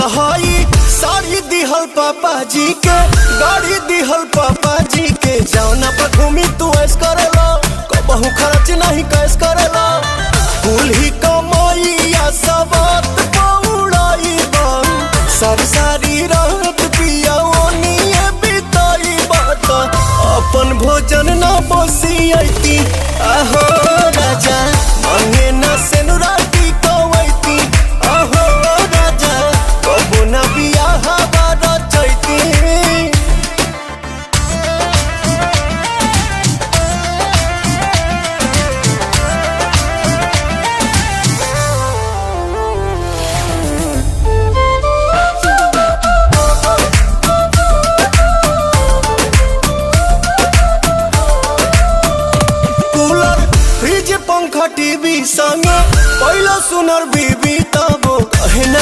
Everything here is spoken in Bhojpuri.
तहाई साड़ी दिहल पापा जी के, गाड़ी दिहल पापा जी के। जौना पर घूमी तू ऐस करेला, कबहू खर्च नहीं कैस करेला। कुल ही कमाइया सबात पौड़ाई बा, सब सारी रात पिया ओनिए बिताई बात। अपन भोजन ना बसियती आहो राजा, मांगे ना सेनुराटी कवैती आहो राजा, कबो ना बियाह बारा चैती। पंखा टीवी संगे पहला सुनर भी